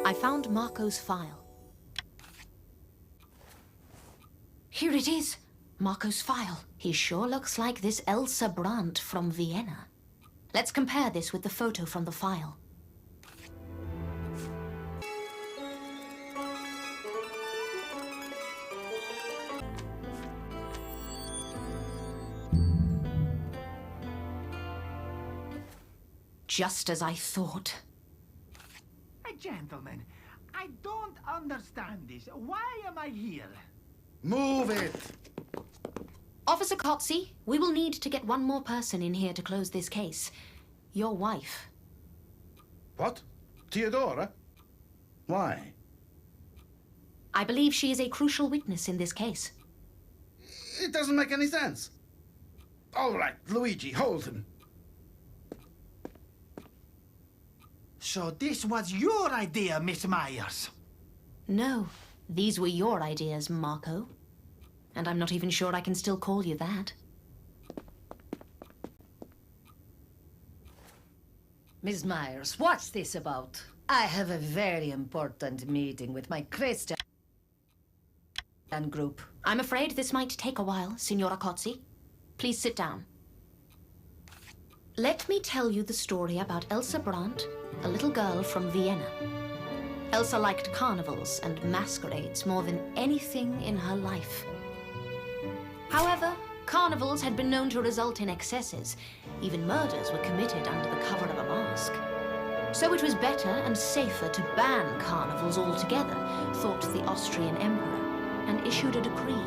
I found Marco's file. Here it is. Marco's file. He sure looks like this Elsa Brandt from Vienna. Let's compare this with the photo from the file. Just as I thought. Gentlemen, I don't understand this. Why am I here? Move it! Officer Kotze, we will need to get one more person in here to close this case. Your wife. What? Theodora? Why? I believe she is a crucial witness in this case. It doesn't make any sense. All right, Luigi, hold him. So this was your idea, Miss Myers? No, these were your ideas, Marco. And I'm not even sure I can still call you that. Miss Myers, what's this about? I have a very important meeting with my Christian group. I'm afraid this might take a while, Signora Kotze. Please sit down. Let me tell you the story about Elsa Brandt, a little girl from Vienna. Elsa liked carnivals and masquerades more than anything in her life. However, carnivals had been known to result in excesses. Even murders were committed under the cover of a mask. So it was better and safer to ban carnivals altogether, thought the Austrian emperor, and issued a decree.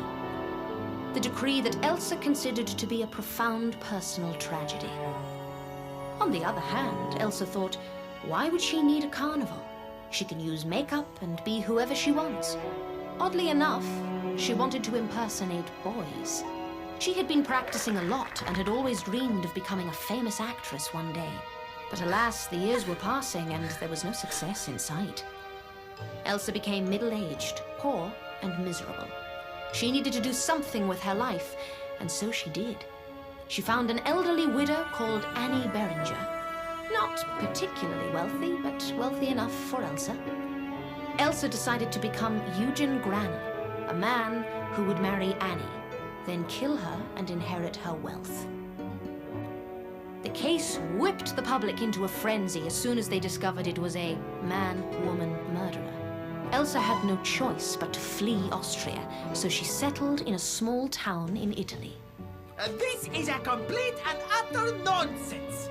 The decree that Elsa considered to be a profound personal tragedy. On the other hand, Elsa thought, why would she need a carnival? She can use makeup and be whoever she wants. Oddly enough, she wanted to impersonate boys. She had been practicing a lot and had always dreamed of becoming a famous actress one day. But alas, the years were passing and there was no success in sight. Elsa became middle-aged, poor, and miserable. She needed to do something with her life, and so she did. She found an elderly widow called Annie Beringer. Not particularly wealthy, but wealthy enough for Elsa. Elsa decided to become Eugen Granner, a man who would marry Annie, then kill her and inherit her wealth. The case whipped the public into a frenzy as soon as they discovered it was a man-woman murderer. Elsa had no choice but to flee Austria, so she settled in a small town in Italy. This is a complete and utter nonsense!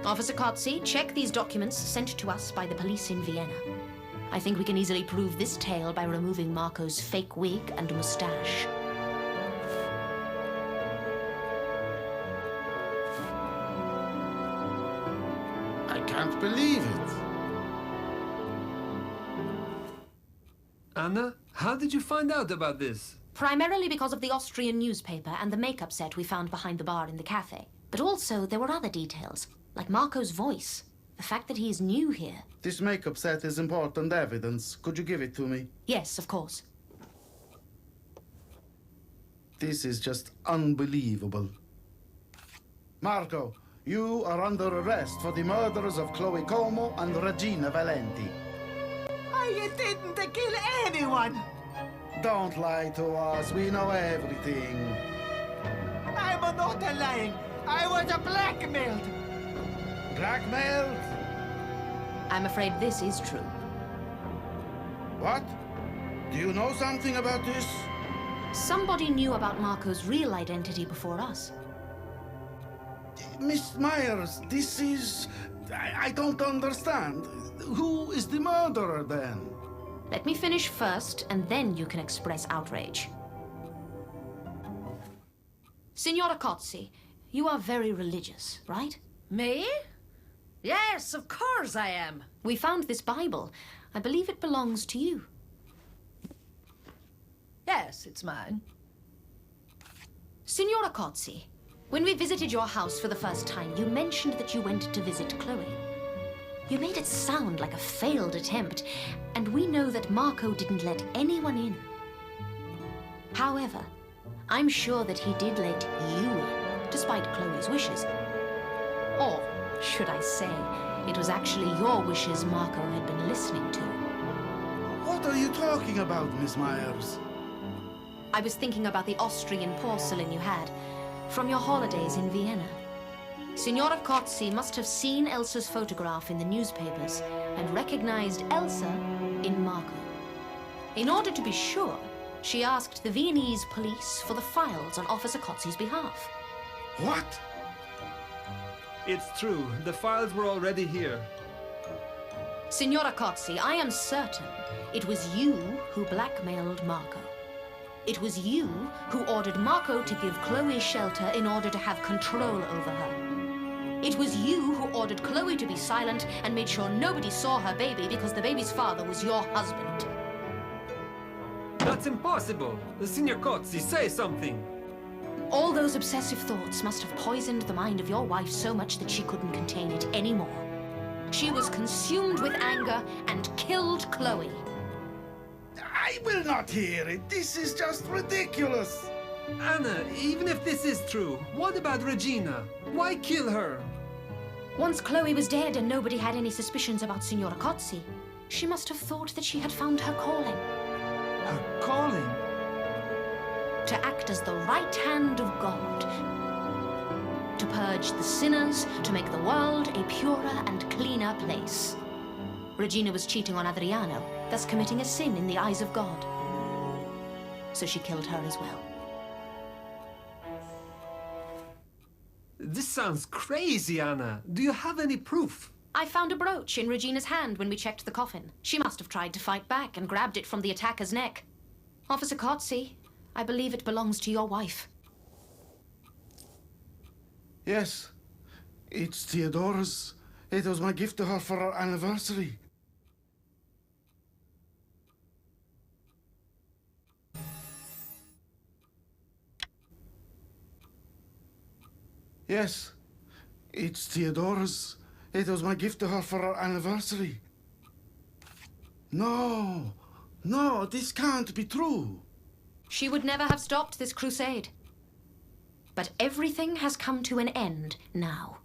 Officer Kotze, check these documents sent to us by the police in Vienna. I think we can easily prove this tale by removing Marco's fake wig and mustache. I can't believe it. Anna, how did you find out about this? Primarily because of the Austrian newspaper and the makeup set we found behind the bar in the cafe. But also, there were other details, like Marco's voice, the fact that he is new here. This makeup set is important evidence. Could you give it to me? Yes, of course. This is just unbelievable. Marco, you are under arrest for the murders of Chloe Como and Regina Valenti. I didn't kill anyone! Don't lie to us. We know everything. I'm not lying. I was blackmailed. Blackmailed? I'm afraid this is true. What? Do you know something about this? Somebody knew about Marco's real identity before us. Miss Myers, this is... I don't understand. Who is the murderer, then? Let me finish first, and then you can express outrage. Signora Kotze, you are very religious, right? Me? Yes, of course I am. We found this Bible. I believe it belongs to you. Yes, it's mine. Signora Kotze, when we visited your house for the first time, you mentioned that you went to visit Chloe. You made it sound like a failed attempt, and we know that Marco didn't let anyone in. However, I'm sure that he did let you in, despite Chloe's wishes. Or should I say, it was actually your wishes Marco had been listening to. What are you talking about, Miss Myers? I was thinking about the Austrian porcelain you had from your holidays in Vienna. Signora Cozzi must have seen Elsa's photograph in the newspapers and recognized Elsa in Marco. In order to be sure, she asked the Viennese police for the files on Officer Cozzi's behalf. What? It's true. The files were already here. Signora Cozzi, I am certain it was you who blackmailed Marco. It was you who ordered Marco to give Chloe shelter in order to have control over her. It was you who ordered Chloe to be silent and made sure nobody saw her baby because the baby's father was your husband. That's impossible. Signor Cozzi, say something. All those obsessive thoughts must have poisoned the mind of your wife so much that she couldn't contain it anymore. She was consumed with anger and killed Chloe. I will not hear it. This is just ridiculous. Anna, even if this is true, what about Regina? Why kill her? Once Chloe was dead and nobody had any suspicions about Signora Cozzi, she must have thought that she had found her calling. Her calling? To act as the right hand of God. To purge the sinners, to make the world a purer and cleaner place. Regina was cheating on Adriano, thus committing a sin in the eyes of God. So she killed her as well. This sounds crazy, Anna. Do you have any proof? I found a brooch in Regina's hand when we checked the coffin. She must have tried to fight back and grabbed it from the attacker's neck. Officer Cozzi, I believe it belongs to your wife. Yes, it's Theodora's. It was my gift to her for our anniversary. Yes, it's Theodora's. It was my gift to her for our anniversary. No, this can't be true. She would never have stopped this crusade. But everything has come to an end now.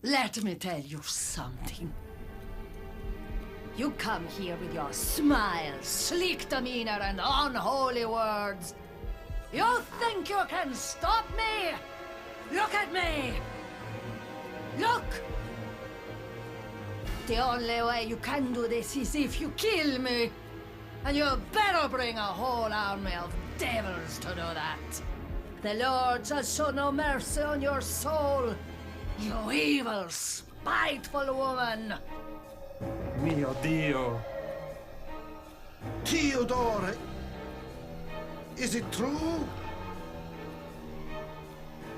Let me tell you something. You come here with your smile, sleek demeanor, and unholy words. You think you can stop me? Look at me! Look! The only way you can do this is if you kill me. And you better bring a whole army of devils to do that. The Lord shall show no mercy on your soul, you evil, spiteful woman. Mio Dio. Theodora, is it true?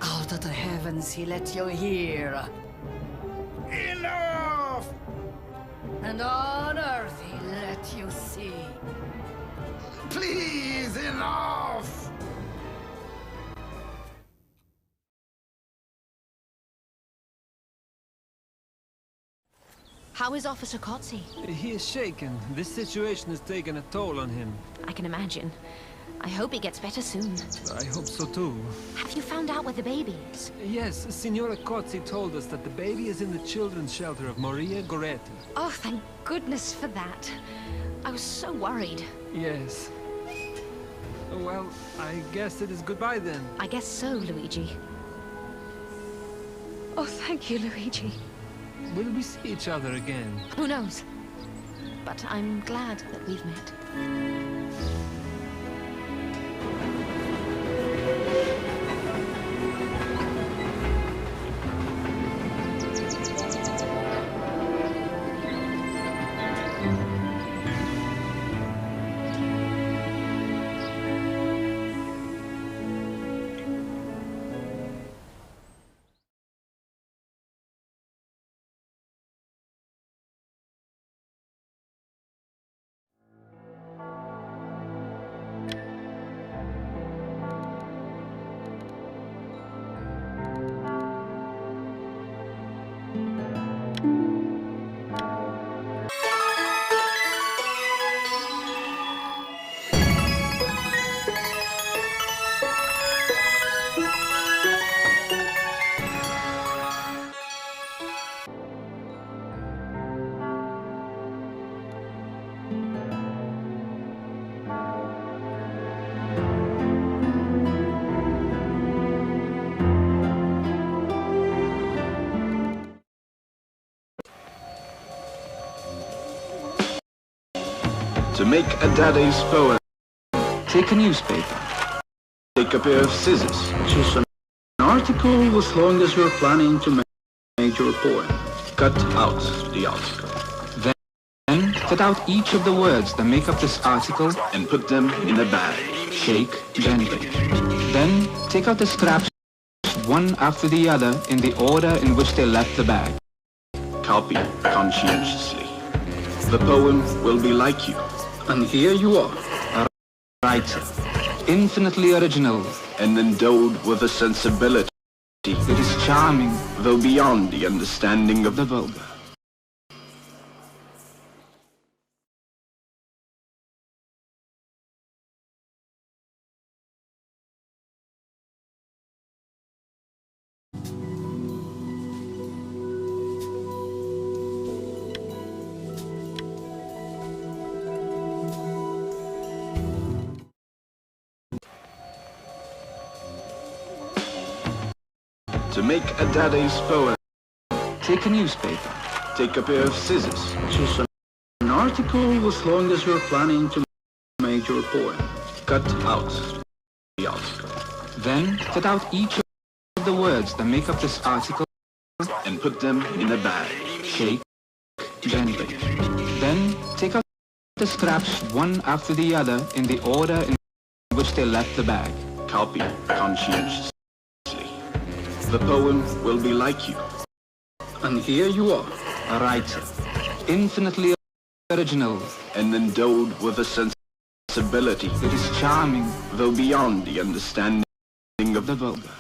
Out of the heavens he let you hear, Enough! and on earth he let you see. Please, enough! How is Officer Cozzi? He is shaken. This situation has taken a toll on him. I can imagine. I hope he gets better soon. I hope so too. Have you found out where the baby is? Yes, Signora Cozzi told us that the baby is in the children's shelter of Maria Goretti. Oh, thank goodness for that. I was so worried. Yes. Well, I guess it is goodbye then. I guess so, Luigi. Oh, thank you, Luigi. Will we see each other again? Who knows? But I'm glad that we've met. To make a daddy's poem, Take a newspaper. take a pair of scissors. Choose an article as long as you're planning to make your poem. Cut out the article Then cut out each of the words that make up this article. and put them in a bag. Shake gently. Then take out the scraps one after the other in the order in which they left the bag. Copy conscientiously. The poem will be like you, And here you are, a writer, infinitely original, and endowed with a sensibility that is charming, though beyond the understanding of the vulgar. To make a daddy's poem, Take a newspaper. take a pair of scissors. Choose an article as long as you're planning to make your poem. Cut out the article Then cut out each of the words that make up this article. and put them in a bag. Shake gently. Then take out the scraps one after the other in the order in which they left the bag. Copy conscientiously. The poem will be like you, And here you are, a writer, infinitely original, and endowed with a sensibility that is charming, though beyond the understanding of the vulgar.